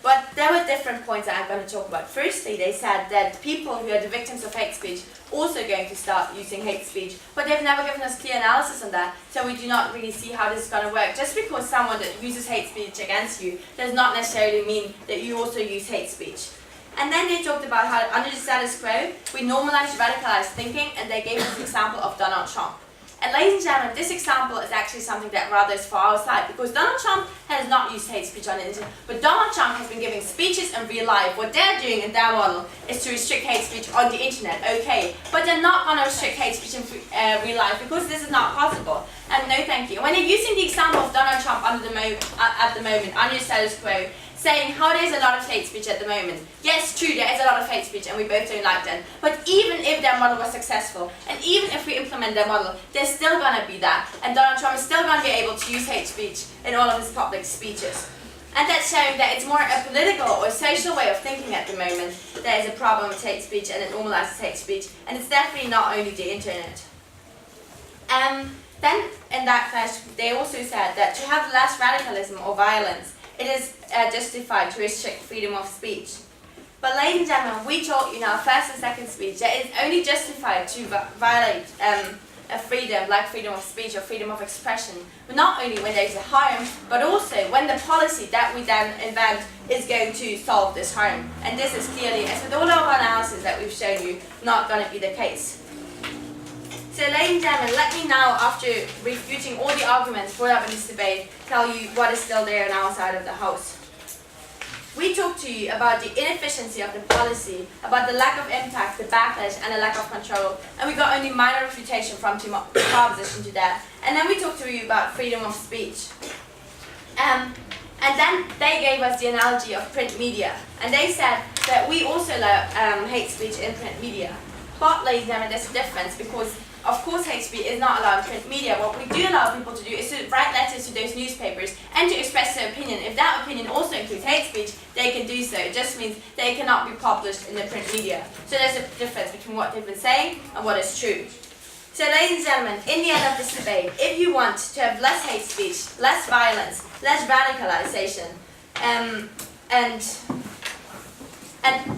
But there were different points that I'm going to talk about. Firstly, they said that people who are the victims of hate speech also going to start using hate speech, but they've never given us clear analysis on that, so we do not really see how this is going to work. Just because someone that uses hate speech against you does not necessarily mean that you also use hate speech. And then they talked about how under the status quo, we normalized radicalized thinking, and they gave us the example of Donald Trump. And ladies and gentlemen, this example is actually something that rather is for our side, because Donald Trump has not used hate speech on the internet, but Donald Trump has been giving speeches in real life. What they're doing in their model is to restrict hate speech on the internet, okay, but they're not going to restrict hate speech in real life, because this is not possible. And no thank you. When they're using the example of Donald Trump at the moment, under the status quo, saying how there's a lot of hate speech at the moment. Yes, true, there is a lot of hate speech and we both don't like that. But even if their model was successful, and even if we implement their model, there's still going to be that. And Donald Trump is still going to be able to use hate speech in all of his public speeches. And that's showing that it's more a political or social way of thinking at the moment. There is a problem with hate speech and it normalizes hate speech. And it's definitely not only the internet. Then in that class, they also said that to have less radicalism or violence, it is justified to restrict freedom of speech. But ladies and gentlemen, we taught you in our first and second speech that it is only justified to violate a freedom like freedom of speech or freedom of expression, but not only when there is a harm, but also when the policy that we then invent is going to solve this harm. And this is clearly, as with all of our analysis that we've shown you, not going to be the case. So ladies and gentlemen, let me now, after refuting all the arguments brought up in this debate, tell you what is still there on our side of the house. We talked to you about the inefficiency of the policy, about the lack of impact, the backlash, and the lack of control, and we got only minor refutation from Team Proposition to that. And then we talked to you about freedom of speech. And then they gave us the analogy of print media, and they said that we also allow hate speech in print media. But ladies and gentlemen, there's a difference, because of course hate speech is not allowed in print media. What we do allow people to do is to write letters to those newspapers and to express their opinion. If that opinion also includes hate speech, they can do so. It just means they cannot be published in the print media. So there's a difference between what they've been saying and what is true. So ladies and gentlemen, in the end of this debate, if you want to have less hate speech, less violence, less radicalization, and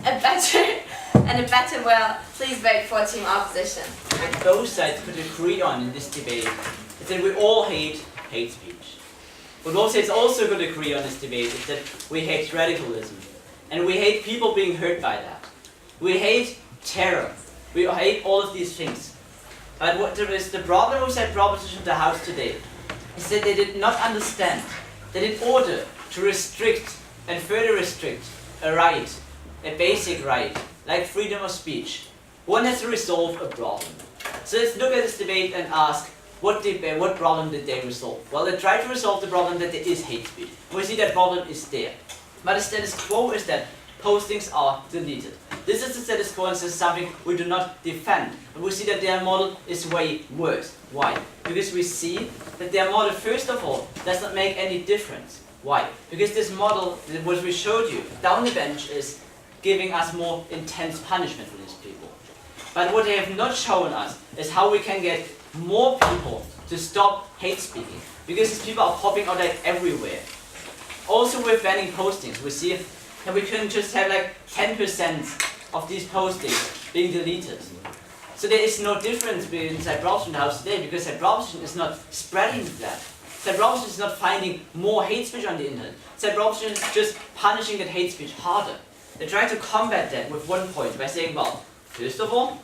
a better world, please vote for Team Opposition. What both sides could agree on in this debate is that we all hate hate speech. What both sides also could agree on this debate is that we hate radicalism. And we hate people being hurt by that. We hate terror. We hate all of these things. But what there is, the problem with that proposition of the House today is that they did not understand that in order to restrict and further restrict a right, a basic right, like freedom of speech, one has to resolve a problem. So let's look at this debate and ask, what problem did they resolve? Well, they tried to resolve the problem that there is hate speech. We see that problem is there. But the status quo is that postings are deleted. This is the status quo, and this is something we do not defend. And we see that their model is way worse. Why? Because we see that their model, first of all, does not make any difference. Why? Because this model, what we showed you down the bench, is giving us more intense punishment for these people. But what they have not shown us is how we can get more people to stop hate speaking. Because these people are popping out like everywhere. Also with banning postings, we see that we can just have like 10% of these postings being deleted. So there is no difference between Proposition and the House today, because Proposition is not spreading that. Proposition is not finding more hate speech on the internet. Proposition is just punishing that hate speech harder. They try to combat that with one point by saying, well, first of all,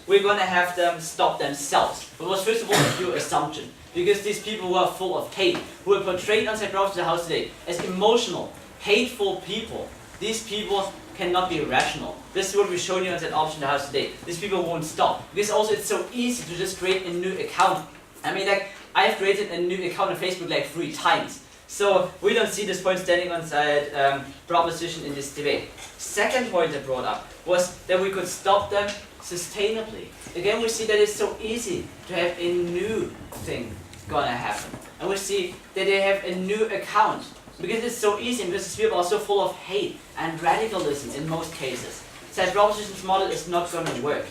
we're going to have them stop themselves. But it was first of all a pure assumption. Because these people who are full of hate, who are portrayed on Proposition the House today as emotional, hateful people, these people cannot be rational. This is what we've shown you on Proposition the House today. These people won't stop. Because also it's so easy to just create a new account. I mean, like, I've created a new account on Facebook like 3 times. So we don't see this point standing on Proposition in this debate. Second point I brought up was that we could stop them sustainably. Again, we see that it's so easy to have a new thing gonna happen. And we see that they have a new account. Because it's so easy, because these people are so full of hate and radicalism in most cases. So Proposition's model is not gonna work.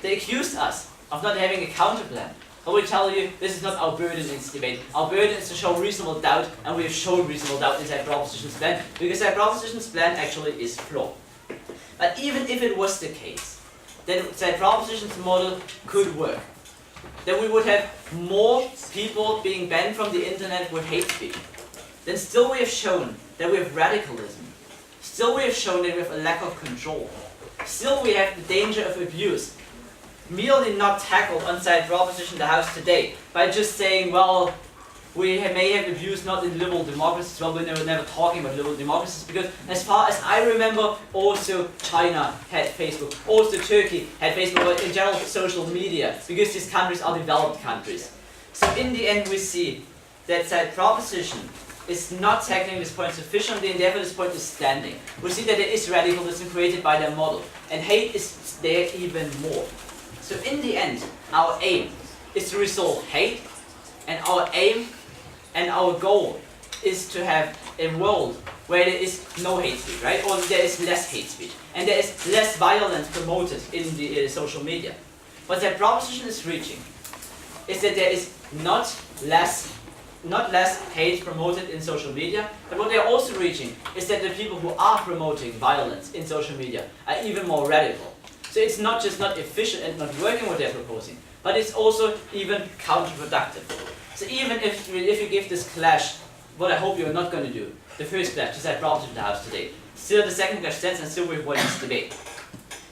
They accused us of not having a counter plan. But we tell you, this is not our burden in this debate. Our burden is to show reasonable doubt, and we have shown reasonable doubt inside Proposition's plan, because Proposition's plan actually is flawed. But even if it was the case, that Proposition's model could work, then we would have more people being banned from the internet with hate speech. Then still we have shown that we have radicalism. Still we have shown that we have a lack of control. Still we have the danger of abuse. Merely not tackled on Proposition the House today by just saying, well, we may have abused not in liberal democracies, well, we're never talking about liberal democracies, because as far as I remember, also China had Facebook, also Turkey had Facebook, but in general social media, because these countries are developed countries. So in the end we see that Proposition is not tackling this point sufficiently, and therefore this point is standing. We see that there is radicalism created by their model, and hate is there even more. So in the end, our aim is to resolve hate, and our aim and our goal is to have a world where there is no hate speech, right? Or there is less hate speech, and there is less violence promoted in the social media. What that Proposition is reaching is that there is not less hate promoted in social media, but what they are also reaching is that the people who are promoting violence in social media are even more radical. So it's not just not efficient and not working what they're proposing, but it's also even counterproductive. So even if you give this clash, what I hope you're not going to do, the first clash, just like Proposition the House today, still the second clash stands and still we've won this debate.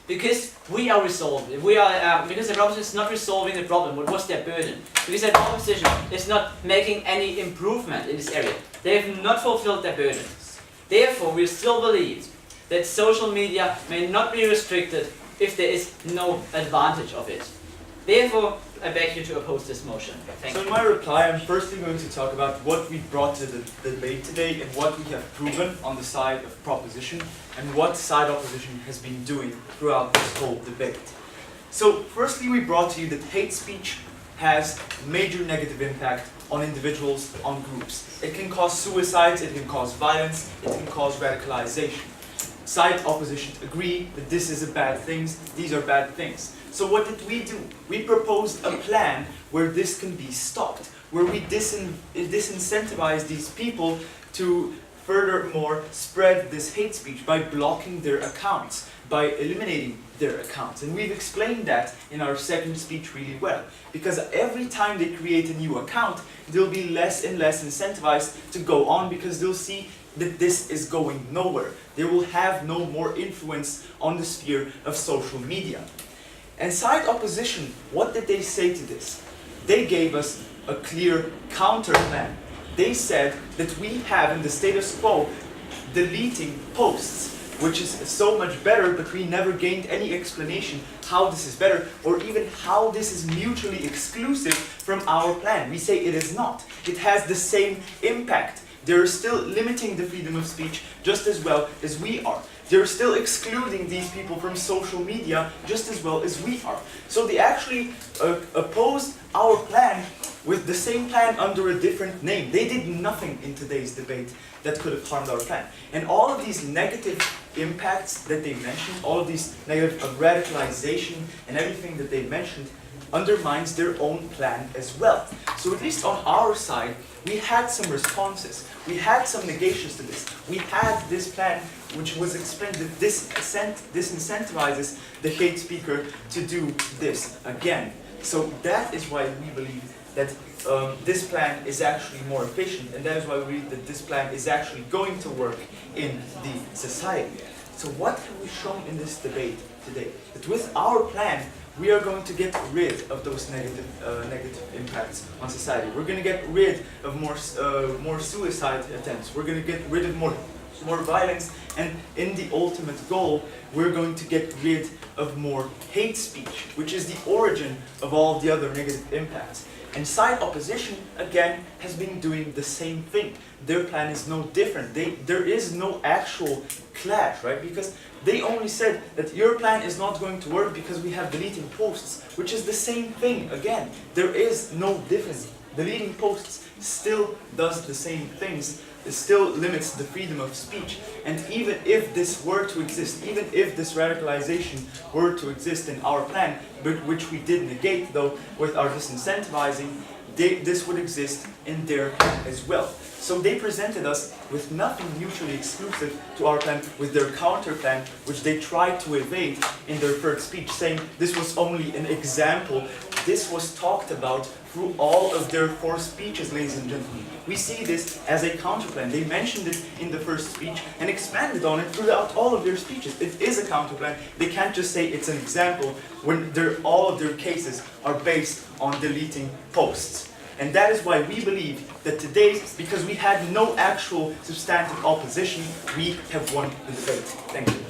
Because we are resolving, because the Proposition is not resolving the problem, what was their burden? Because the Proposition is not making any improvement in this area. They have not fulfilled their burden. Therefore, we still believe that social media may not be restricted if there is no advantage of it. Therefore, I beg you to oppose this motion. Thank you. So in my reply, I'm firstly going to talk about what we brought to the debate today and what we have proven on the side of Proposition and what side opposition has been doing throughout this whole debate. So firstly, we brought to you that hate speech has major negative impact on individuals, on groups. It can cause suicides, it can cause violence, it can cause radicalization. Side opposition agree that this is a bad thing, these are bad things. So what did we do? We proposed a plan where this can be stopped, where we disincentivize these people to furthermore spread this hate speech by blocking their accounts, by eliminating their accounts. And we've explained that in our second speech really well. Because every time they create a new account, they'll be less and less incentivized to go on because they'll see that this is going nowhere. They will have no more influence on the sphere of social media. And side opposition, what did they say to this? They gave us a clear counter plan. They said that we have in the status quo deleting posts, which is so much better, but we never gained any explanation how this is better, or even how this is mutually exclusive from our plan. We say it is not. It has the same impact. They're still limiting the freedom of speech just as well as we are. they're still excluding these people from social media just as well as we are. So they actually opposed our plan with the same plan under a different name. They did nothing in today's debate that could have harmed our plan. And all of these negative impacts that they mentioned, all of these negative radicalization and everything that they mentioned undermines their own plan as well. So at least on our side, we had some responses. We had some negations to this. We had this plan which was explained that this disincentivizes the hate speaker to do this again. So that is why we believe that this plan is actually more efficient, and that is why we believe that this plan is actually going to work in the society. So what have we shown in this debate today? That with our plan, we are going to get rid of those negative impacts on society. We're going to get rid of more suicide attempts. We're going to get rid of more violence, and in the ultimate goal, we're going to get rid of more hate speech, which is the origin of all the other negative impacts. And side opposition, again, has been doing the same thing. Their plan is no different. There is no actual clash, right? Because they only said that your plan is not going to work because we have deleting posts, which is the same thing. Again, there is no difference. Deleting posts still does the same things. It still limits the freedom of speech. And even if this were to exist, even if this radicalization were to exist in our plan, but which we did negate though with our disincentivizing, this would exist in their plan as well. So they presented us with nothing mutually exclusive to our plan, with their counter plan, which they tried to evade in their third speech, saying this was only an example. This was talked about through all of their 4 speeches, ladies and gentlemen. We see this as a counterplan. They mentioned it in the first speech and expanded on it throughout all of their speeches. It is a counterplan. They can't just say it's an example when all of their cases are based on deleting posts. And that is why we believe that today, because we had no actual substantive opposition, we have won the debate. Thank you.